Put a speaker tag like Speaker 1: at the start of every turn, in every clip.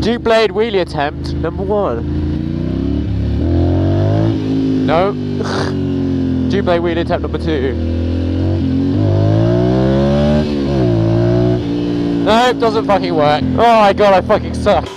Speaker 1: Duke Blade wheelie attempt number 1. No. Duke Blade wheelie attempt number 2. No, doesn't fucking work. Oh my god, I fucking suck.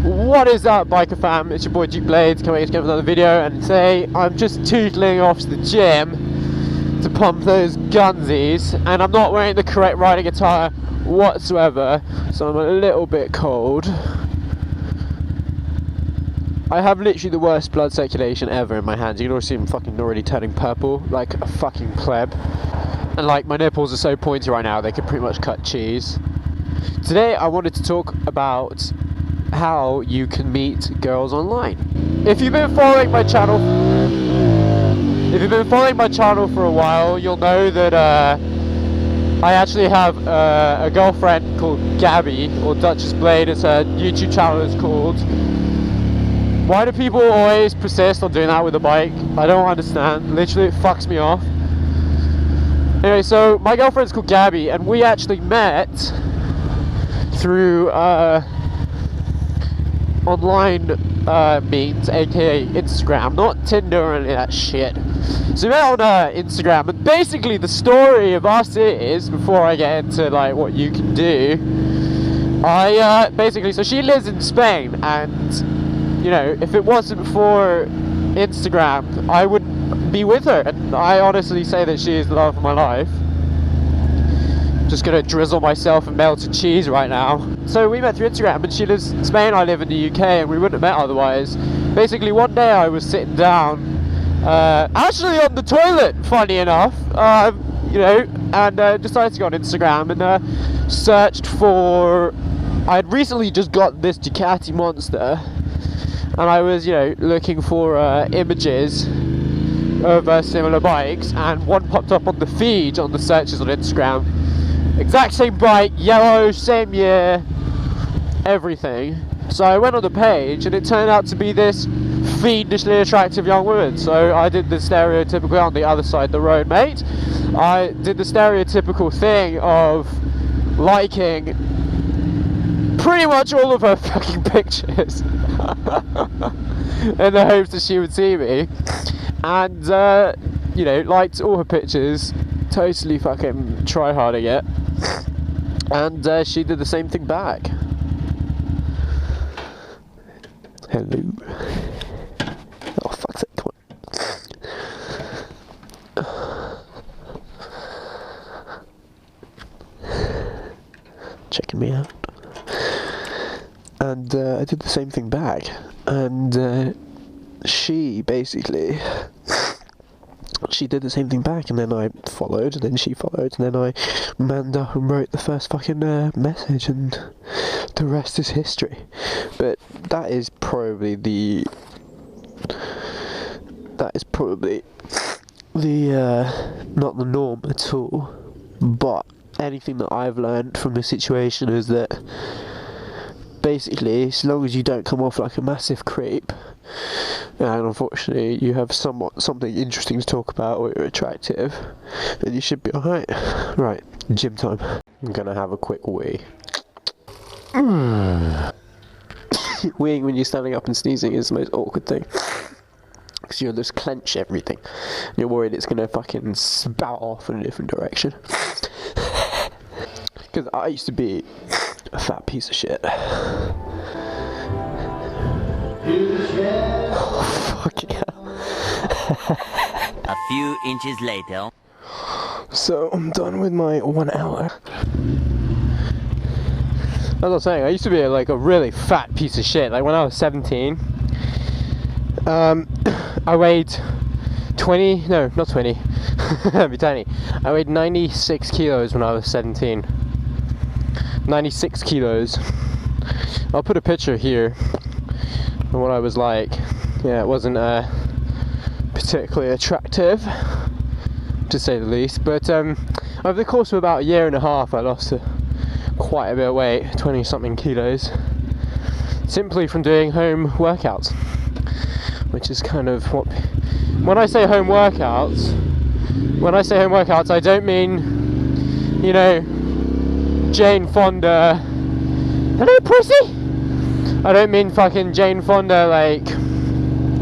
Speaker 1: What is up, biker fam? It's your boy Duke Blades coming again with another video, and today I'm just tootling off to the gym to pump those gunsies, and I'm not wearing the correct riding attire whatsoever, so I'm a little bit cold. I have literally the worst blood circulation ever in my hands. You can already see I'm fucking already turning purple like a fucking pleb, and like my nipples are so pointy right now they could pretty much cut cheese. Today I wanted to talk about how you can meet girls online. If you've been following my channel for a while, you'll know that I actually have a girlfriend called Gabby, or Dainese Blade as her YouTube channel is called. Why do people always persist on doing that with a bike? I don't understand. Literally, it fucks me off. Anyway, so my girlfriend's called Gabby, and we actually met through online means, aka Instagram, not Tinder or any of that shit. So we met on Instagram, and basically the story of us is, before I get into like what you can do, basically, so she lives in Spain, and you know, if it wasn't for Instagram, I wouldn't be with her, and I honestly say that she is the love of my life. Just gonna drizzle myself in melted cheese right now. So we met through Instagram, and she lives in Spain, I live in the UK, and we wouldn't have met otherwise. Basically, one day I was sitting down, actually on the toilet, funny enough, you know, and decided to go on Instagram and searched for, I had recently just got this Ducati Monster, and I was, you know, looking for images of similar bikes, and one popped up on the feed on the searches on Instagram. Exact same bike, yellow, same year, everything. So I went on the page, and it turned out to be this fiendishly attractive young woman. So I did the stereotypical, on the other side of the road, mate. I did the stereotypical thing of liking pretty much all of her fucking pictures in the hopes that she would see me. And, you know, liked all her pictures, totally fucking tryharding it. And she did the same thing back. Hello. Oh, fuck's sake, come on. Checking me out. And I did the same thing back. And she basically... she did the same thing back, and then I followed, and then she followed, and then I manned up and wrote the first fucking message, and the rest is history. But that is probably the not the norm at all. But anything that I've learned from the situation is that basically, as long as you don't come off like a massive creep, and unfortunately you have something interesting to talk about, or you're attractive, then you should be alright. Right, gym time. I'm gonna have a quick wee. Weeing when you're standing up and sneezing is the most awkward thing, because you just clench everything. You're worried it's gonna fucking spout off in a different direction. Because I used to be a fat piece of shit. Oh, fucking hell.
Speaker 2: A few inches later.
Speaker 1: So I'm done with my 1 hour. As I was saying, I used to be like a really fat piece of shit. Like when I was 17, I weighed 20, no, not 20, that'd be tiny. I weighed 96 kilos when I was 17. 96 kilos. I'll put a picture here of what I was like. Yeah, it wasn't particularly attractive, to say the least. But over the course of about a year and a half, I lost quite a bit of weight, 20 something kilos, simply from doing home workouts, which is kind of what, when I say home workouts, I don't mean, you know, Jane Fonda, hello pussy, I don't mean fucking Jane Fonda, like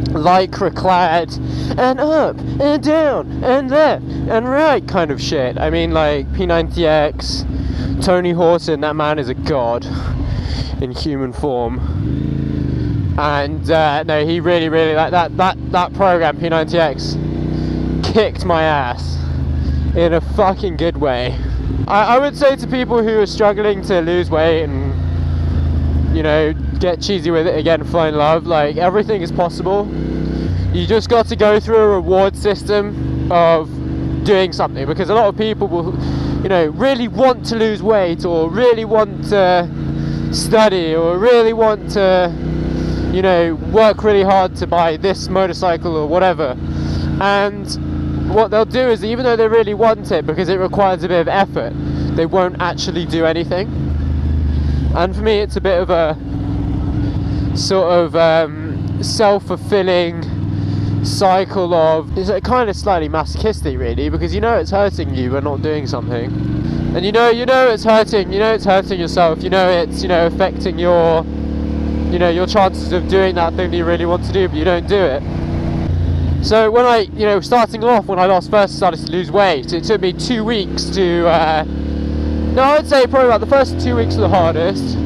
Speaker 1: lycra clad and up and down and left and right kind of shit. I mean like P90X, Tony Horton, that man is a god in human form. And no, he really like that program P90X kicked my ass in a fucking good way. I would say to people who are struggling to lose weight and, you know, get cheesy with it again, find love, like everything is possible. You just got to go through a reward system of doing something, because a lot of people will, you know, really want to lose weight, or really want to study, or really want to, you know, work really hard to buy this motorcycle or whatever. And what they'll do is, even though they really want it, because it requires a bit of effort, they won't actually do anything. And for me, it's a bit of a sort of self-fulfilling cycle of, it's kind of slightly masochistic really, because you know it's hurting you but not doing something, and you know it's hurting yourself, you know it's, you know, affecting your, you know, your chances of doing that thing that you really want to do, but you don't do it. So when I, you know, starting off, when I first started to lose weight, it took me 2 weeks to no, I'd say probably about the first 2 weeks are the hardest,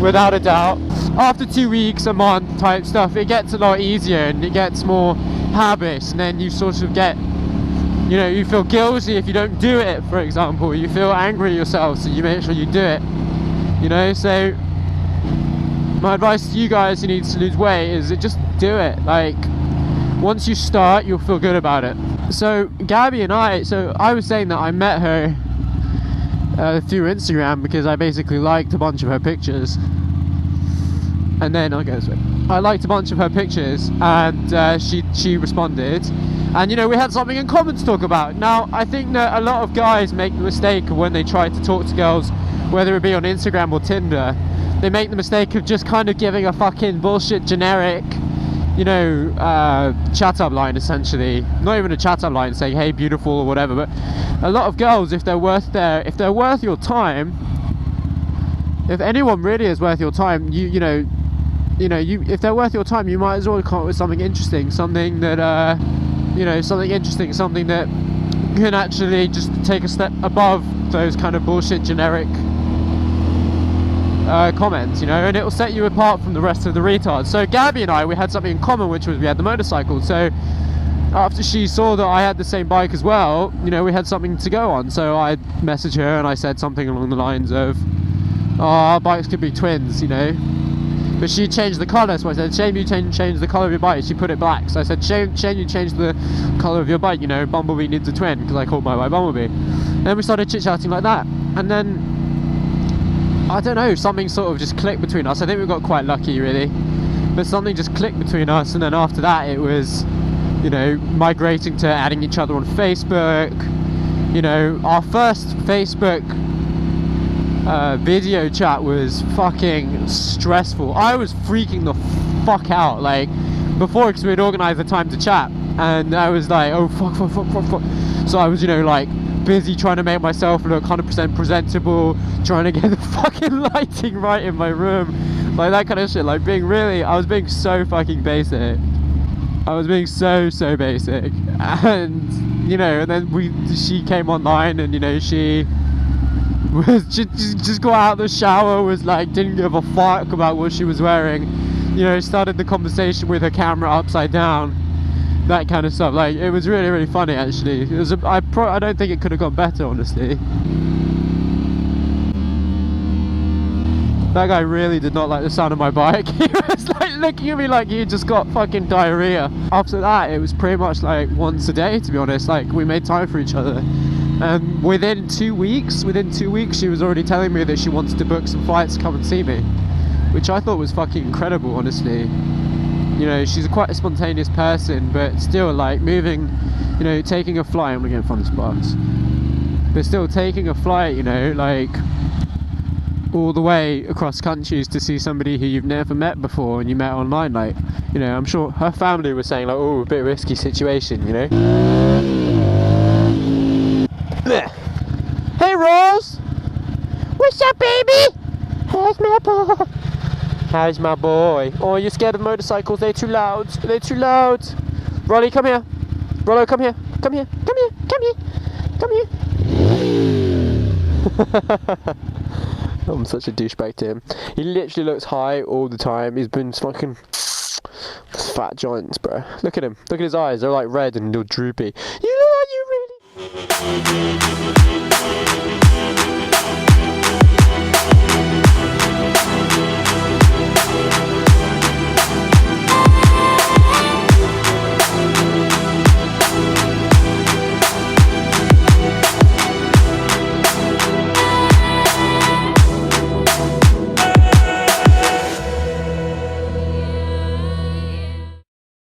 Speaker 1: without a doubt. After 2 weeks, a month type stuff, it gets a lot easier and it gets more habits, and then you sort of get, you know, you feel guilty if you don't do it, for example. You feel angry at yourself, so you make sure you do it, you know. So my advice to you guys who need to lose weight is just do it. Like, once you start, you'll feel good about it. So Gabby and I was saying that I met her through Instagram, because I basically liked a bunch of her pictures, and then I liked a bunch of her pictures, and she responded, and, you know, we had something in common to talk about. Now, I think that a lot of guys make the mistake of, when they try to talk to girls, whether it be on Instagram or Tinder, they make the mistake of just kind of giving a fucking bullshit generic, you know, chat up line, essentially. Not even a chat up line saying, hey, beautiful, or whatever. But a lot of girls, if they're worth your time, if anyone really is worth your time, you know, if they're worth your time, you might as well come up with something interesting, something that, you know, something that can actually just take a step above those kind of bullshit generic comments, you know, and it will set you apart from the rest of the retards. So Gabby and I, we had something in common, which was we had the motorcycle. So after she saw that I had the same bike as well, you know, we had something to go on. So I messaged her and I said something along the lines of, oh, our bikes could be twins, you know. But she changed the colour, so I said, shame you changed the colour of your bike. She put it black, so I said, shame you changed the colour of your bike, you know, Bumblebee needs a twin, because I called my bike Bumblebee. And then we started chit-chatting like that, and then I don't know, something sort of just clicked between us. I think we got quite lucky, really, but something just clicked between us. And then after that, it was, you know, migrating to adding each other on Facebook. You know, our first Facebook video chat was fucking stressful. I was freaking the fuck out, like, before, because we'd organised the time to chat, and I was like, oh fuck. So I was, you know, like, busy trying to make myself look 100% presentable, trying to get the fucking lighting right in my room, like that kind of shit, like I was being so fucking basic. I was being so basic. And, you know, and then she came online, and, you know, she just got out of the shower, was like, didn't give a fuck about what she was wearing, you know, started the conversation with her camera upside down, that kind of stuff. Like, it was really funny, actually. It was I don't think it could have gone better, honestly. That guy really did not like the sound of my bike. He was like looking at me like he just got fucking diarrhea. After that, it was pretty much like once a day, to be honest. Like, we made time for each other. And within 2 weeks, she was already telling me that she wanted to book some flights to come and see me, which I thought was fucking incredible, honestly. you know, she's quite a spontaneous person, but still, like, moving, you know, taking a flight. I'm gonna get in front of this bus, but still taking a flight, you know, like all the way across countries to see somebody who you've never met before and you met online. Like, you know, I'm sure her family was saying, like, oh, a bit risky situation, you know. Hey Rose, what's up, baby? How's my boy? How's my boy? Oh, you're scared of motorcycles? They're too loud. They're too loud. Rolly, come here. Rollo, come here. Come here. Come here. Come here. Come here. I'm such a douchebag to him. He literally looks high all the time. He's been fucking fat joints, bro. Look at him. Look at his eyes. They're like red and all droopy. You look like you really...